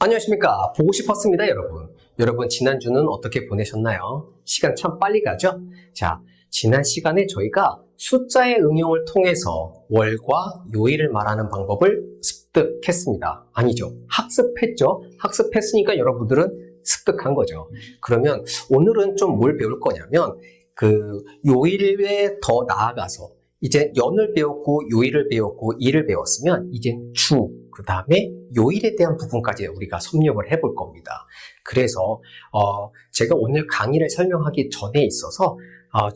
안녕하십니까. 보고 싶었습니다, 여러분. 여러분, 지난주는 어떻게 보내셨나요? 시간 참 빨리 가죠? 자, 지난 시간에 저희가 숫자의 응용을 통해서 월과 요일을 말하는 방법을 습득했습니다. 아니죠. 학습했죠. 학습했으니까 여러분들은 습득한 거죠. 그러면 오늘은 좀 뭘 배울 거냐면 요일에 더 나아가서 이제 연을 배웠고 요일을 배웠고 일을 배웠으면 이제 주, 그 다음에 요일에 대한 부분까지 우리가 섭렵을 해볼 겁니다. 그래서 제가 오늘 강의를 설명하기 전에 있어서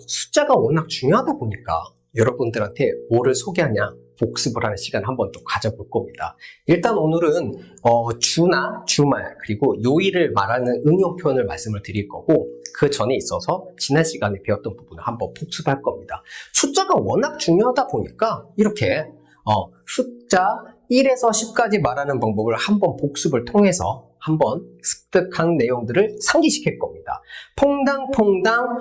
숫자가 워낙 중요하다 보니까 여러분들한테 뭐를 소개하냐 복습을 하는 시간을 한번 또 가져볼 겁니다. 일단 오늘은 주나 주말 그리고 요일을 말하는 응용 표현을 말씀을 드릴 거고 그 전에 있어서 지난 시간에 배웠던 부분을 한번 복습할 겁니다. 숫자가 워낙 중요하다 보니까 이렇게 숫자 1에서 10까지 말하는 방법을 한번 복습을 통해서 한번 습득한 내용들을 상기시킬 겁니다. 퐁당퐁당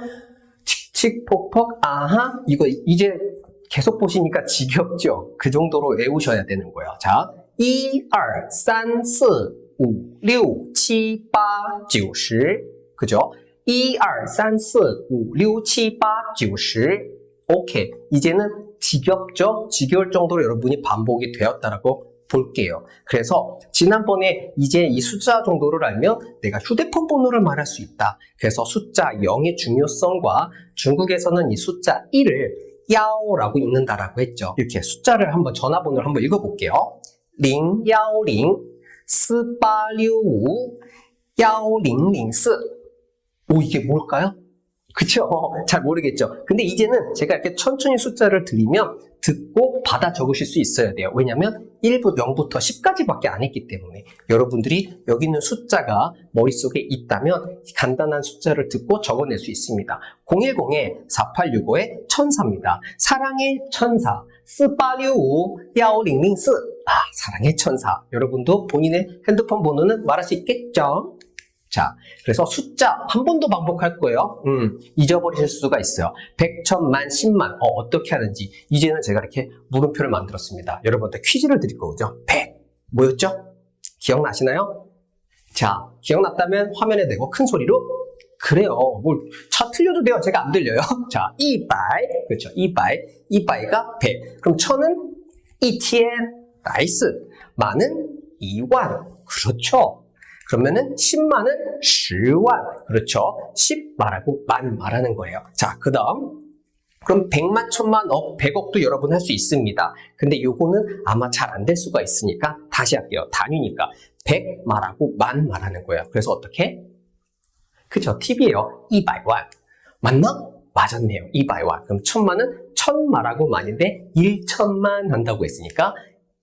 칙칙폭폭 아하 이거 이제 계속 보시니까 지겹죠? 그 정도로 외우셔야 되는 거예요. 자, 1, 2, 3, 4, 5, 6, 7, 8, 9, 10 그죠? 1, 2, 3, 4, 5, 6, 7, 8, 9, 10 오케이. 이제는 지겹죠? 지겨울 정도로 여러분이 반복이 되었다라고 볼게요. 그래서 지난번에 이제 이 숫자 정도를 알면 내가 휴대폰 번호를 말할 수 있다. 그래서 숫자 0의 중요성과 중국에서는 이 숫자 1을 야오라고 읽는다라고 했죠. 이렇게 숫자를 한번 전화번호를 한번 읽어볼게요. 010 4865 1004 오, 이게 뭘까요? 그쵸? 잘 모르겠죠? 근데 이제는 제가 이렇게 천천히 숫자를 드리면 듣고 받아 적으실 수 있어야 돼요. 왜냐면 0부터 10까지밖에 안 했기 때문에 여러분들이 여기 있는 숫자가 머릿속에 있다면 간단한 숫자를 듣고 적어낼 수 있습니다. 010-4865의 천사입니다. 사랑의 천사 4865 1004 사랑의 천사. 여러분도 본인의 핸드폰 번호는 말할 수 있겠죠? 자, 그래서 숫자 한 번 더 반복할 거예요. 잊어버리실 수가 있어요. 100, 1000만, 10만 어떻게 하는지 이제는 제가 이렇게 물음표를 만들었습니다. 여러분한테 퀴즈를 드릴 거죠. 100 뭐였죠? 기억나시나요? 자, 기억났다면 화면에 대고 큰 소리로 그래요. 차 틀려도 돼요. 제가 안 들려요. 자, 200 그렇죠. 200가 100 그럼 1000은 1000 나이스 만은 2만 그렇죠. 그러면은 10만은 10만 그렇죠. 10 말하고 만 말하는 거예요. 자, 그 다음 그럼 100만, 1000만, 억, 100억도 여러분 할 수 있습니다. 근데 요거는 아마 잘 안 될 수가 있으니까 다시 할게요. 단위니까 100 말하고 만 말하는 거예요. 그래서 어떻게? 그쵸, 팁이에요. 200만 맞나? 맞았네요. 200만 그럼 1000만은 1000 말하고 만인데 1000만 한다고 했으니까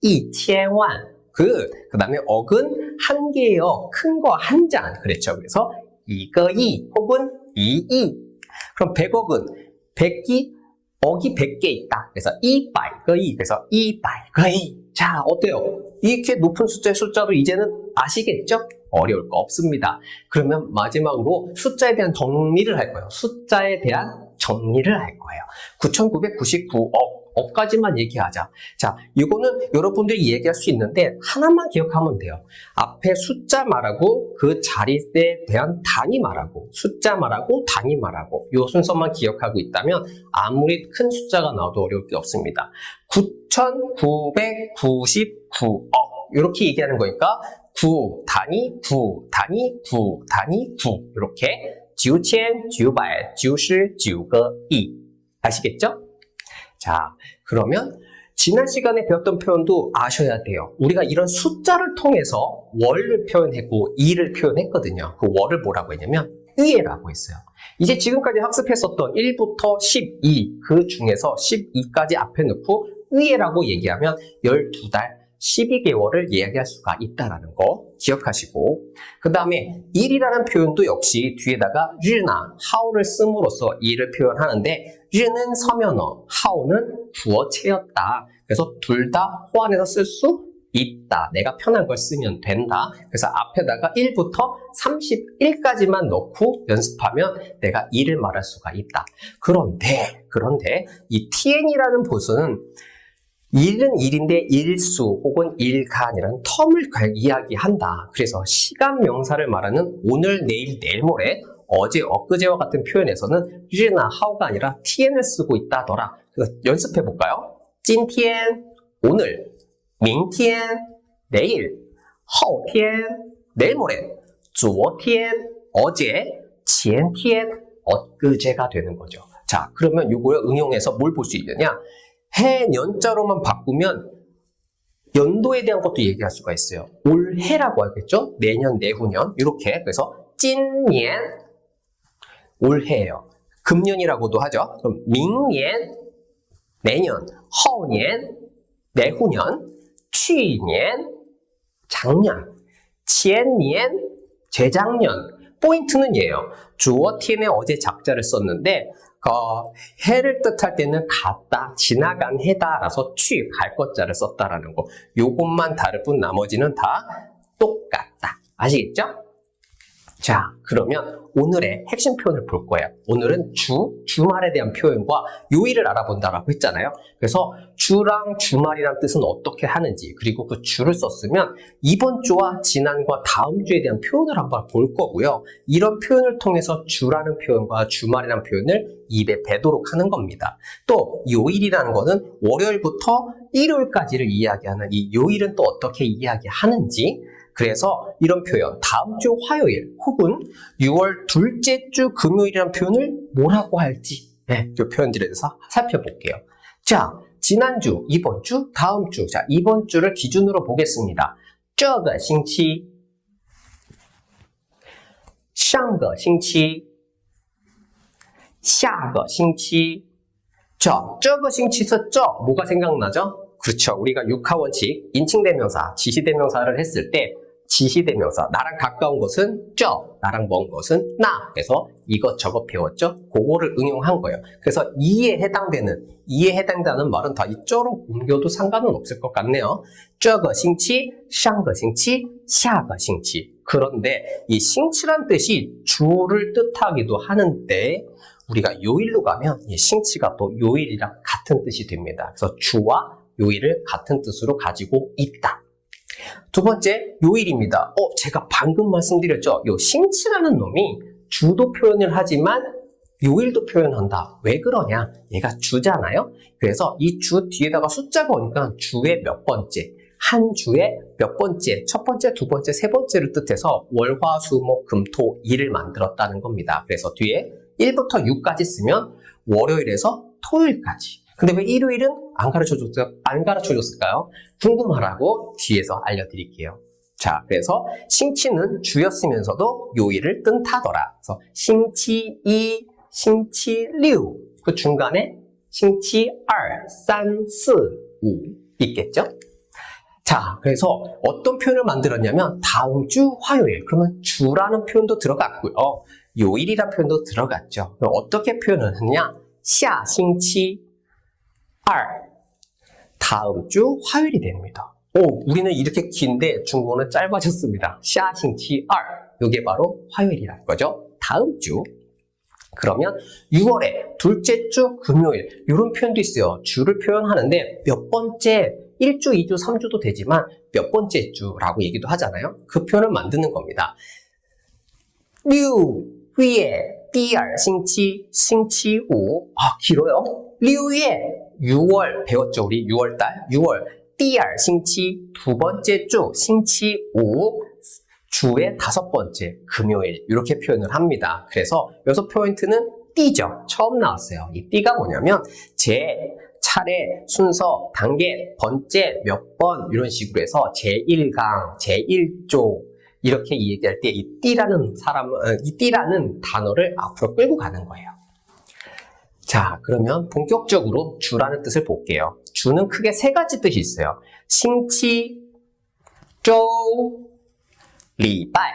2000만 그 다음에 억은 한 개예요. 큰 거 한 잔. 그랬죠. 그래서 이거 이 혹은 이이. 그럼 100억은 100이 억이 100개 있다. 그래서 200이. 그래서 200이. 자, 어때요? 이렇게 높은 숫자의 숫자도 이제는 아시겠죠? 어려울 거 없습니다. 그러면 마지막으로 숫자에 대한 정리를 할 거예요. 숫자에 대한 정리를 할 거예요. 9999억. 억까지만 얘기하자. 자, 이거는 여러분들이 얘기할 수 있는데 하나만 기억하면 돼요. 앞에 숫자 말하고 그 자리에 대한 단위 말하고 숫자 말하고 단위 말하고 이 순서만 기억하고 있다면 아무리 큰 숫자가 나와도 어려울 게 없습니다. 9999억 이렇게 얘기하는 거니까 9 단위 9 단위 9 단위 9 이렇게 9,000, 900, 90, 9个亿 아시겠죠? 자, 그러면 지난 시간에 배웠던 표현도 아셔야 돼요. 우리가 이런 숫자를 통해서 월을 표현했고 일을 표현했거든요. 그 월을 뭐라고 했냐면 위에라고 했어요. 이제 지금까지 학습했었던 1부터 12 그 중에서 12까지 앞에 넣고 위에라고 얘기하면 12달 12개월을 이야기할 수가 있다는 거 기억하시고 그 다음에 일이라는 표현도 역시 뒤에다가 르나, 하오를 씀으로써 일을 표현하는데 르는 서면어, 하오는 부어체였다. 그래서 둘 다 호환해서 쓸 수 있다. 내가 편한 걸 쓰면 된다. 그래서 앞에다가 1부터 31까지만 넣고 연습하면 내가 일을 말할 수가 있다. 그런데 이 tn이라는 보수는 일은 일인데 일수 혹은 일간이라는 텀을 이야기한다. 그래서 시간 명사를 말하는 오늘, 내일, 내일 모레, 어제, 엊그제와 같은 표현에서는日나 하오가 아니라 tian을 쓰고 있다더라. 그래서 연습해 볼까요? 今天 오늘, 明天 내일, 后天 내일 모레, 昨天 어제, 前天 엊그제가 되는 거죠. 자, 그러면 이거를 응용해서 뭘 볼 수 있느냐? 해, 년자로만 바꾸면 연도에 대한 것도 얘기할 수가 있어요. 올해라고 하겠죠? 내년, 내후년 이렇게. 그래서 今年 올해예요. 금년이라고도 하죠. 그럼 明年 내년, 后年 내후년, 去年 작년, 前年 재작년. 포인트는 얘예요. 昨天에 어제 작자를 썼는데 해를 뜻할 때는 갔다, 지나간 해다라서 취, 갈 것자를 썼다라는 거. 요것만 다를 뿐 나머지는 다 똑같다. 아시겠죠? 자, 그러면 오늘의 핵심 표현을 볼 거예요. 오늘은 주말에 대한 표현과 요일을 알아본다라고 했잖아요. 그래서 주랑 주말이란 뜻은 어떻게 하는지, 그리고 그 주를 썼으면 이번 주와 지난과 다음 주에 대한 표현을 한번 볼 거고요. 이런 표현을 통해서 주라는 표현과 주말이라는 표현을 입에 배도록 하는 겁니다. 또 요일이라는 거는 월요일부터 일요일까지를 이야기하는 이 요일은 또 어떻게 이야기하는지, 그래서 이런 표현, 다음 주 화요일 혹은 6월 둘째 주 금요일이라는 표현을 뭐라고 할지, 이 표현들에 대해서 살펴볼게요. 자, 지난주, 이번 주, 다음 주. 자, 이번 주를 기준으로 보겠습니다. 这个星期, 上个星期, 下个星期. 자, 这个星期서 뭐가 생각나죠? 그렇죠. 우리가 육하원칙, 인칭대명사, 지시대명사를 했을 때 지시대명사, 나랑 가까운 것은 나랑 먼 것은 나. 그래서 이것저것 배웠죠? 그거를 응용한 거예요. 그래서 이에 해당되는 말은 다 이 쩌로 옮겨도 상관은 없을 것 같네요. 这个星期, 上个星期, 下个星期. 그런데 이 싱치란 뜻이 주를 뜻하기도 하는데 우리가 요일로 가면 이 싱치가 또 요일이랑 같은 뜻이 됩니다. 그래서 주와 요일을 같은 뜻으로 가지고 있다. 두 번째, 요일입니다. 제가 방금 말씀드렸죠? 요 싱치라는 놈이 주도 표현을 하지만 요일도 표현한다. 왜 그러냐? 얘가 주잖아요? 그래서 이 주 뒤에다가 숫자가 오니까 주의 몇 번째, 한 주의 몇 번째, 첫 번째, 두 번째, 세 번째를 뜻해서 월, 화, 수, 목, 금, 토, 일을 만들었다는 겁니다. 그래서 뒤에 1부터 6까지 쓰면 월요일에서 토요일까지. 근데 왜 일요일은 안 가르쳐줬을까요? 궁금하라고 뒤에서 알려드릴게요. 자, 그래서 싱치는 주였으면서도 요일을 뜻하더라. 그래서 싱치2, 싱치6, 그 중간에 싱치2, 3, 4, 5 있겠죠? 자, 그래서 어떤 표현을 만들었냐면 다음 주 화요일, 그러면 주라는 표현도 들어갔고요. 요일이라는 표현도 들어갔죠. 그럼 어떻게 표현을 했냐? 下星期2, 다음 주 화요일이 됩니다. 우리는 이렇게 긴데 중국어는 짧아졌습니다. 下星期2, 이게 바로 화요일이라는 거죠. 다음 주. 그러면 6월에 둘째 주 금요일, 이런 표현도 있어요. 주를 표현하는데 몇 번째, 1주, 2주, 3주도 되지만 몇 번째 주라고 얘기도 하잖아요. 그 표현을 만드는 겁니다. 6月第二星期星期五. 길어요. 6월, 6월 배웠죠, 우리 6월달. 6월 第二星期, 두 번째 주, 星期五, 주의 다섯 번째, 금요일. 이렇게 표현을 합니다. 그래서 여기서 포인트는 띠죠. 처음 나왔어요. 이 띠가 뭐냐면 제, 차례, 순서, 단계, 번째, 몇 번 이런 식으로 해서 제1강, 제1조 이렇게 얘기할 때 이 띠라는 이 띠라는 단어를 앞으로 끌고 가는 거예요. 자, 그러면 본격적으로 주라는 뜻을 볼게요. 주는 크게 세 가지 뜻이 있어요. 싱치, 조, 리바이.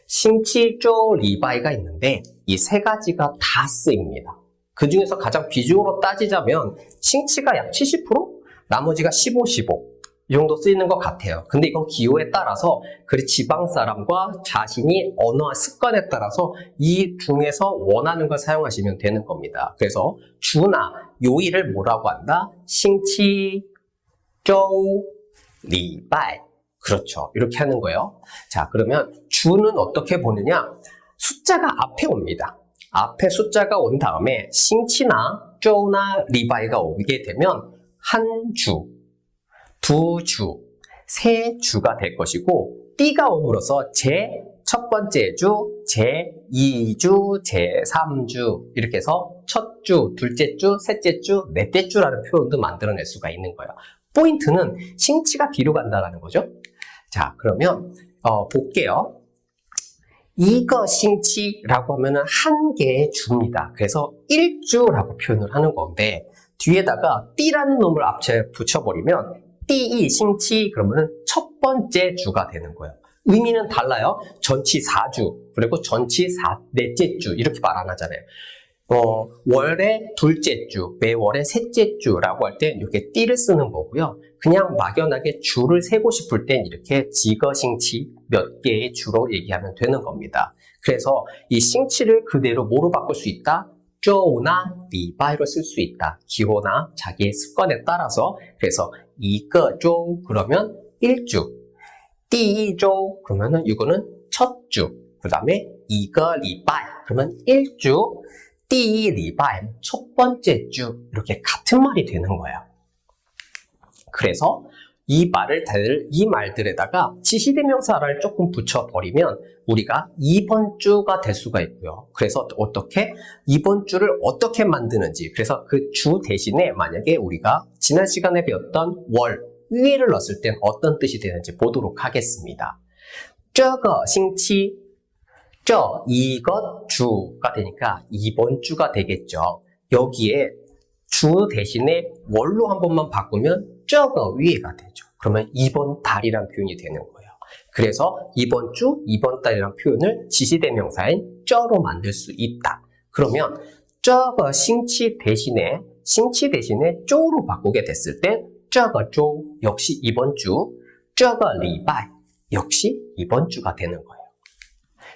싱치, 조, 리바이가 있는데 이 세 가지가 다 쓰입니다. 그 중에서 가장 비중으로 따지자면 싱치가 약 70%? 나머지가 15, 15. 이 정도 쓰이는 것 같아요. 근데 이건 기호에 따라서 그 지방 사람과 자신이 언어와 습관에 따라서 이 중에서 원하는 걸 사용하시면 되는 겁니다. 그래서 주나 요일을 뭐라고 한다? 싱치, 周, 礼拜. 그렇죠. 이렇게 하는 거예요. 자, 그러면 주는 어떻게 보느냐? 숫자가 앞에 옵니다. 앞에 숫자가 온 다음에 싱치나 쪼나 리바이가 오게 되면 한 주, 두 주, 세 주가 될 것이고 띠가 옴으로써 제 첫 번째 주, 제 2주, 제 3주 이렇게 해서 첫 주, 둘째 주, 셋째 주, 넷째 주라는 표현도 만들어낼 수가 있는 거예요. 포인트는 싱치가 뒤로 간다는 거죠. 자, 그러면 볼게요. 이거 싱치라고 하면은 한 개의 주입니다. 그래서 1주라고 표현을 하는 건데 뒤에다가 띠라는 놈을 앞에 붙여버리면 띠이 싱치 그러면은 첫 번째 주가 되는 거예요. 의미는 달라요. 전치 4주 그리고 전치 넷째 주 이렇게 말 안 하잖아요. 월의 둘째 주, 매월의 셋째 주라고 할 때 이렇게 띠를 쓰는 거고요. 그냥 막연하게 주를 세고 싶을 땐 이렇게 지거싱치 몇 개의 주로 얘기하면 되는 겁니다. 그래서 이 싱치를 그대로 뭐로 바꿀 수 있다? 쪼나 리바이로 쓸 수 있다. 기호나 자기의 습관에 따라서. 그래서 이거 쪼 그러면 1주, 띠一周 그러면은 이거는 첫 주, 그 다음에 이거 리바이 그러면 1주, 띠 리바이 첫 번째 주 이렇게 같은 말이 되는 거예요. 그래서 이 말들에다가 지시대명사를 조금 붙여버리면 우리가 이번 주가 될 수가 있고요. 그래서 어떻게 이번 주를 어떻게 만드는지 그래서 그 주 대신에 만약에 우리가 지난 시간에 배웠던 월 위에를 넣었을 땐 어떤 뜻이 되는지 보도록 하겠습니다. 这个星期 이것 주가 되니까 이번 주가 되겠죠. 여기에 주 대신에 월로 한 번만 바꾸면 这个 위에가 되죠. 그러면 이번 달이란 표현이 되는 거예요. 그래서 이번 주, 이번 달이란 표현을 지시대명사인 这로 만들 수 있다. 그러면 这个星期 대신에 周로 바꾸게 됐을 때 这个周 역시 이번 주, 这个礼拜 역시 이번 주가 되는 거예요.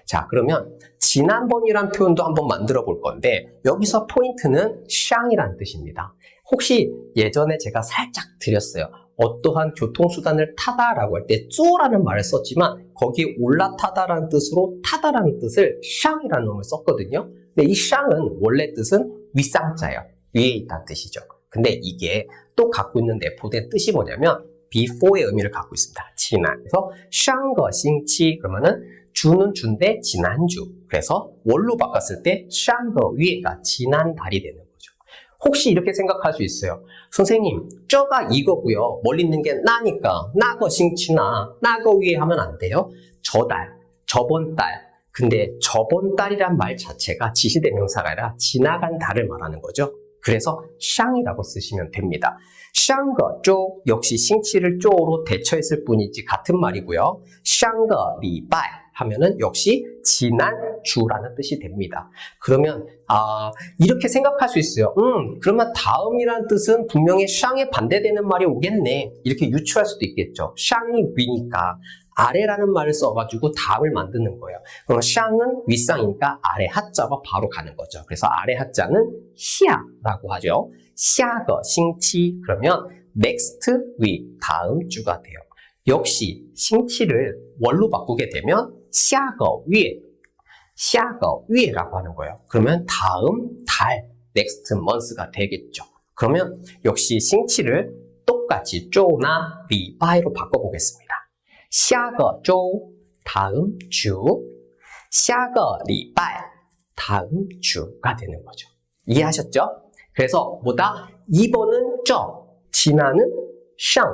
자, 그러면 지난번이란 표현도 한번 만들어 볼 건데 여기서 포인트는 샹이란 뜻입니다. 혹시 예전에 제가 살짝 드렸어요. 어떠한 교통수단을 타다라고 할 때 쪼라는 말을 썼지만 거기에 올라타다라는 뜻으로 타다라는 뜻을 샹이라는 놈을 썼거든요. 근데 이 샹은 원래 뜻은 윗상자예요. 위에 있다는 뜻이죠. 근데 이게 또 갖고 있는 내포된 뜻이 뭐냐면 before의 의미를 갖고 있습니다. 지난. 그래서 上个星期 그러면은 주는 주인데 지난주. 그래서 월로 바꿨을 때 上个 위에가 지난달이 되는 거죠. 혹시 이렇게 생각할 수 있어요. 선생님, 저가 이거고요. 멀리 있는 게 나니까 나거 싱치나 나거 위에 하면 안 돼요. 저달, 저번 달. 근데 저번 달이란 말 자체가 지시대명사가 아니라 지나간 달을 말하는 거죠. 그래서 샹이라고 쓰시면 됩니다. 샹거 쪼 역시 싱치를 쪼로 대처했을 뿐이지 같은 말이고요. 샹거 리바이 하면은 역시 지난 주라는 뜻이 됩니다. 그러면 이렇게 생각할 수 있어요. 그러면 다음이란 뜻은 분명히 샹에 반대되는 말이 오겠네. 이렇게 유추할 수도 있겠죠. 샹이 위니까 아래라는 말을 써가지고 다음을 만드는 거예요. 그럼 샹은 윗상이니까 아래 하자가 바로 가는 거죠. 그래서 아래 하자는 시아라고 하죠. 시아거 싱치 그러면 next week 다음 주가 돼요. 역시 싱치를 월로 바꾸게 되면 시아거 위에라고 하는 거예요. 그러면 다음 달 next month가 되겠죠. 그러면 역시 싱치를 똑같이 쪼나 리바이로 바꿔보겠습니다. 下个周 다음 주, 下个礼拜 다음 주가 되는 거죠. 이해하셨죠? 그래서 뭐다? 2번은 这, 지나는 上,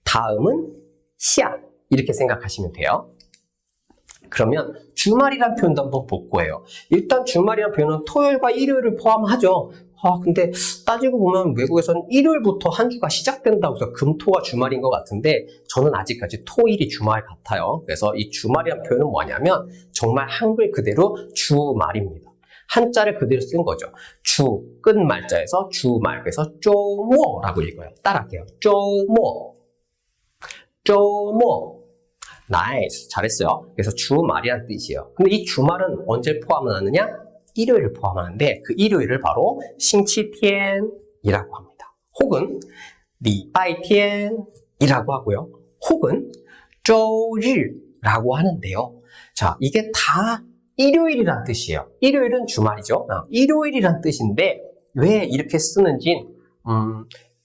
다음은 下 이렇게 생각하시면 돼요. 그러면 주말이란 표현도 한번 볼 거예요. 일단 주말이란 표현은 토요일과 일요일을 포함하죠. 근데 따지고 보면 외국에서는 일요일부터 한 주가 시작된다고 해서 금토가 주말인 것 같은데 저는 아직까지 토일이 주말 같아요. 그래서 이 주말이란 표현은 뭐냐면 정말 한글 그대로 주말입니다. 한자를 그대로 쓴 거죠. 주, 끝말자에서 주말. 그래서 쪼모라고 읽어요. 따라할게요. 쪼모. 나이스. 잘했어요. 그래서 주말이란 뜻이에요. 근데 이 주말은 언제 포함하느냐? 일요일을 포함하는데 그 일요일을 바로 싱치티엔이라고 합니다. 혹은 리바이텐이라고 하고요. 혹은 周日라고 하는데요. 자, 이게 다 일요일이란 뜻이에요. 일요일은 주말이죠. 일요일이란 뜻인데 왜 이렇게 쓰는지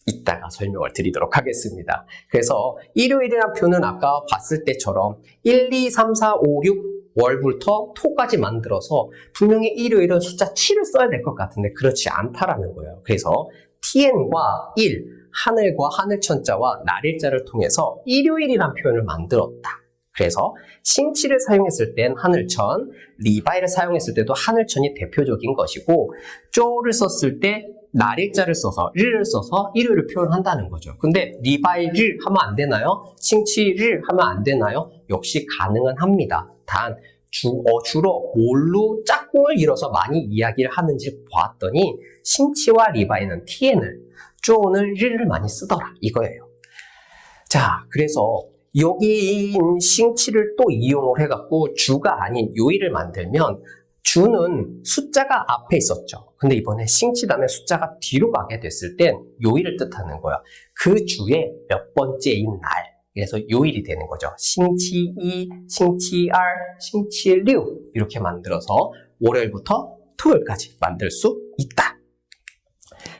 이따가 설명을 드리도록 하겠습니다. 그래서 일요일이라는 표현은 아까 봤을 때처럼 1, 2, 3, 4, 5, 6 월부터 토까지 만들어서 분명히 일요일은 숫자 7을 써야 될 것 같은데 그렇지 않다라는 거예요. 그래서 tn과 1, 하늘과 하늘천자와 날일자를 통해서 일요일이란 표현을 만들었다. 그래서 싱치를 사용했을 땐 하늘천, 리바이를 사용했을 때도 하늘천이 대표적인 것이고 쪼를 썼을 때 날일자를 써서 를 써서 일요일을 표현한다는 거죠. 근데 리바이를 하면 안 되나요? 싱치를 하면 안 되나요? 역시 가능은 합니다. 단 주로 뭘로 짝꿍을 이뤄서 많이 이야기를 하는지 보았더니 싱치와 리바이는 tn을, 쪼는 를 많이 쓰더라 이거예요. 자, 그래서 여기인 싱치를 또 이용을 해갖고 주가 아닌 요일을 만들면 주는 숫자가 앞에 있었죠. 근데 이번에 싱치 다음에 숫자가 뒤로 가게 됐을 땐 요일을 뜻하는 거야. 그 주의 몇 번째인 날. 그래서 요일이 되는 거죠. 싱치 2, 싱치 2, 싱치 6 이렇게 만들어서 월요일부터 토요일까지 만들 수 있다.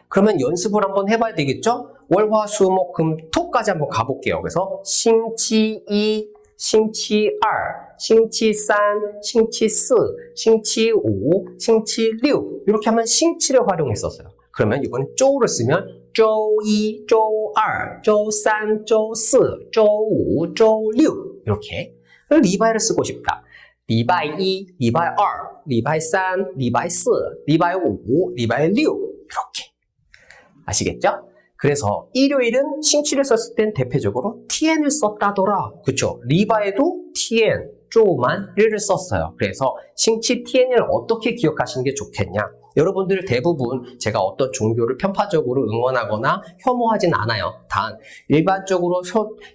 그러면 연습을 한번 해봐야 되겠죠? 월, 화, 수, 목, 금, 토까지 한번 가볼게요. 그래서 싱치 2, 싱치 2, 싱치 3, 싱치 4, 싱치 5, 싱치 6 이렇게 하면 싱치를 활용했었어요. 그러면 이번엔 쪼를 쓰면 周一, 周二, 周三, 周四, 周五, 周六 이렇게 리바이를 쓰고 싶다. 리바이 2, 리바이 2, 리바이 3, 리바이 4, 리바이 5, 리바이 6 이렇게 아시겠죠? 그래서 일요일은 싱치를 썼을 땐 대표적으로 tn을 썼다더라. 그쵸? 리바에도 tn, 쪼만 를 썼어요. 그래서 싱치 tn을 어떻게 기억하시는 게 좋겠냐? 여러분들 대부분 제가 어떤 종교를 편파적으로 응원하거나 혐오하진 않아요. 단 일반적으로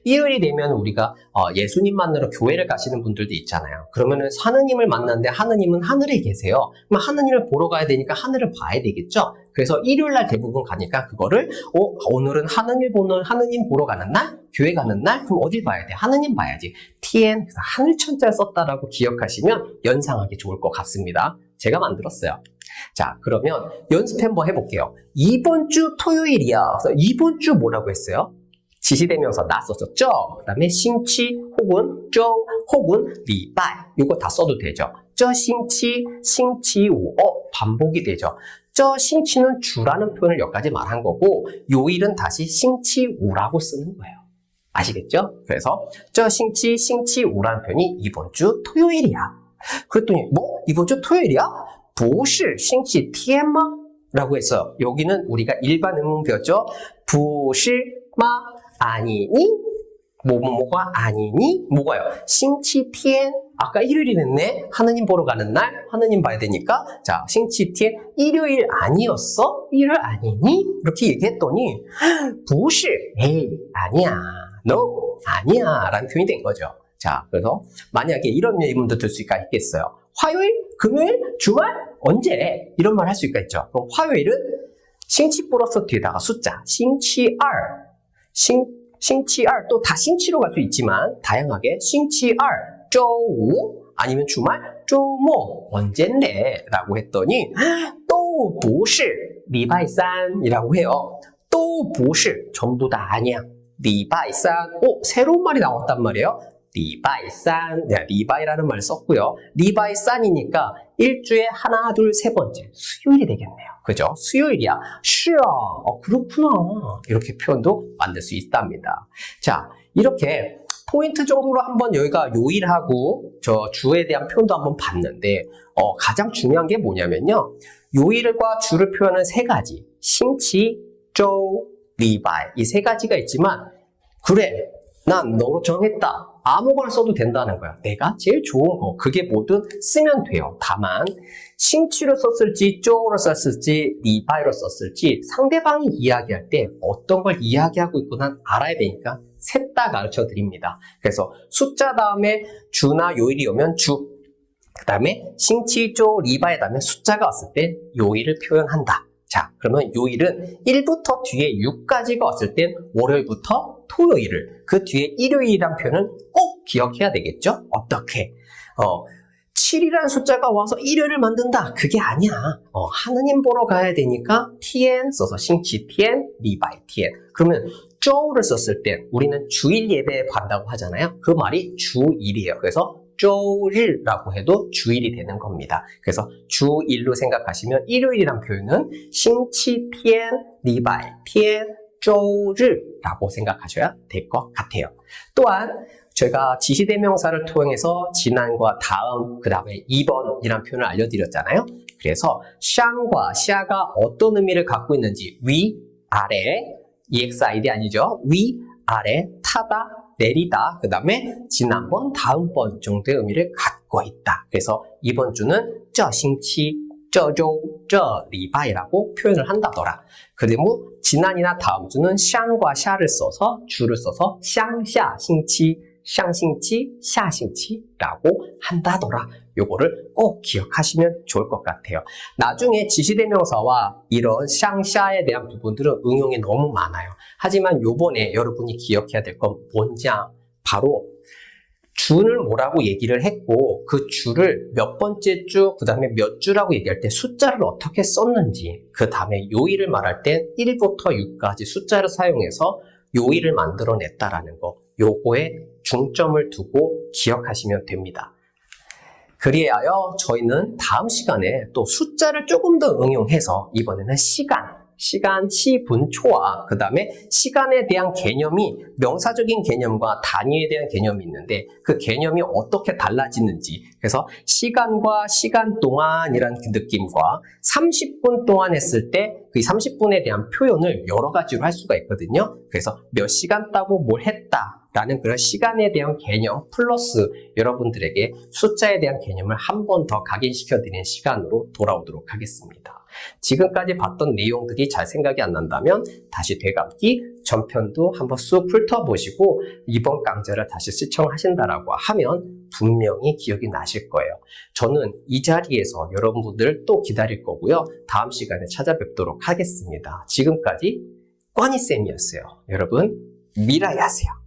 일요일이 되면 우리가 예수님 만나러 교회를 가시는 분들도 있잖아요. 그러면은 하느님을 만났는데 하느님은 하늘에 계세요. 그럼 하느님을 보러 가야 되니까 하늘을 봐야 되겠죠? 그래서 일요일날 대부분 가니까 그거를 오늘은 하느님 보러 가는 날? 교회 가는 날? 그럼 어딜 봐야 돼? 하느님 봐야지. tn, 그래서 하늘천자를 썼다라고 기억하시면 연상하기 좋을 것 같습니다. 제가 만들었어요. 자, 그러면 연습 한번 해볼게요. 이번 주 토요일이야. 그래서 이번 주 뭐라고 했어요? 지시대명사 나 썼었죠? 그 다음에 싱치 혹은 周 혹은 리바이 이거 다 써도 되죠. 这星期, 싱치 5 반복이 되죠. 这 싱치는 주라는 표현을 여기까지 말한 거고 요일은 다시 싱치 5라고 쓰는 거예요. 아시겠죠? 그래서 这 싱치, 싱치 5라는 표현이 이번 주 토요일이야. 그랬더니 뭐? 이번 주 토요일이야? 不是星期天吗? 라고 했어요. 여기는 우리가 일반 의문 배웠죠? 不是吗? 아니니? 뭐가 아니니? 뭐가요? 星期天 아까 일요일이 됐네? 하느님 보러 가는 날? 하느님 봐야 되니까 자, 星期天 일요일 아니었어? 일요일 아니니? 이렇게 얘기했더니 不是 에이 아니야 no 아니야 라는 표현이 된 거죠. 자, 그래서 만약에 이런 예문도 들 수가 있겠어요. 화요일? 금요일? 주말? 언제? 이런 말 할 수 있겠죠. 그럼 화요일은 싱치 플러스 뒤에다가 숫자 싱치 2 또 다 싱치로 갈 수 있지만 다양하게 싱치 2 周五 아니면 주말 周末 언젠데? 라고 했더니 都不是礼拜三 이라고 해요. 都不是 전부 다 아니야. 礼拜三 새로운 말이 나왔단 말이에요. 리바이산, 리바이라는 말을 썼고요. 리바이산이니까 일주에 하나, 둘, 세 번째 수요일이 되겠네요. 그죠? 수요일이야. 쉬어. 그렇구나. 이렇게 표현도 만들 수 있답니다. 자, 이렇게 포인트 정도로 한번 여기가 요일하고 저 주에 대한 표현도 한번 봤는데 가장 중요한 게 뭐냐면요. 요일과 주를 표현하는 세 가지. 싱치, 周, 리바이 이 세 가지가 있지만 그래, 난 너로 정했다. 아무거나 써도 된다는 거야. 내가 제일 좋은 거. 그게 뭐든 쓰면 돼요. 다만 싱치로 썼을지 쪼로 썼을지 리바이로 썼을지 상대방이 이야기할 때 어떤 걸 이야기하고 있구나 알아야 되니까 셋 다 가르쳐 드립니다. 그래서 숫자 다음에 주나 요일이 오면 주, 그 다음에 싱치, 쪼, 리바이 다음에 숫자가 왔을 때 요일을 표현한다. 자, 그러면 요일은 1부터 뒤에 6까지가 왔을 땐 월요일부터 토요일을, 그 뒤에 일요일이란 표현은 꼭 기억해야 되겠죠? 어떻게? 7이라는 숫자가 와서 일요일을 만든다. 그게 아니야. 하느님 보러 가야 되니까 tien 써서 싱치 tien, 리바이 tien. 그러면周를 썼을 때 우리는 주일 예배에 간다고 하잖아요. 그 말이 주일이에요. 그래서 周日라고 해도 주일이 되는 겁니다. 그래서 주일로 생각하시면 일요일이란 표현은 싱치 tien, 리바이 tien, 周日라고 생각하셔야 될 것 같아요. 또한 제가 지시대명사를 통해서 지난과 다음, 그 다음에 이번이란 표현을 알려드렸잖아요. 그래서 샹과 샤가 어떤 의미를 갖고 있는지 위, 아래, EXID 아니죠. 위, 아래, 타다, 내리다, 그 다음에 지난번, 다음번 정도의 의미를 갖고 있다. 그래서 이번 주는 这星期, 这周, 这礼拜라고 표현을 한다더라. 그리고 지난이나 다음 주는 샹과 샤를 써서, 주를 써서 샹샤, 싱치, 샹싱치, 샤싱치라고 한다더라. 요거를 꼭 기억하시면 좋을 것 같아요. 나중에 지시대명사와 이런 샹샤에 대한 부분들은 응용이 너무 많아요. 하지만 요번에 여러분이 기억해야 될 건 뭔지 바로 주를 뭐라고 얘기를 했고 그 주를 몇 번째 주, 그 다음에 몇 주라고 얘기할 때 숫자를 어떻게 썼는지, 그 다음에 요일을 말할 때 1부터 6까지 숫자를 사용해서 요일을 만들어냈다라는 거, 요거에 중점을 두고 기억하시면 됩니다. 그리하여 저희는 다음 시간에 또 숫자를 조금 더 응용해서 이번에는 시간, 시, 분, 초와 그 다음에 시간에 대한 개념이 명사적인 개념과 단위에 대한 개념이 있는데 그 개념이 어떻게 달라지는지, 그래서 시간과 시간 동안이라는 그 느낌과 30분 동안 했을 때 그 30분에 대한 표현을 여러 가지로 할 수가 있거든요. 그래서 몇 시간 따고 뭘 했다 라는 그런 시간에 대한 개념 플러스 여러분들에게 숫자에 대한 개념을 한 번 더 각인시켜 드리는 시간으로 돌아오도록 하겠습니다. 지금까지 봤던 내용들이 잘 생각이 안 난다면 다시 되감기 전편도 한번 쑥 훑어보시고 이번 강좌를 다시 시청하신다라고 하면 분명히 기억이 나실 거예요. 저는 이 자리에서 여러분들 또 기다릴 거고요. 다음 시간에 찾아뵙도록 하겠습니다. 지금까지 꽈니쌤이었어요. 여러분 미라이 하세요.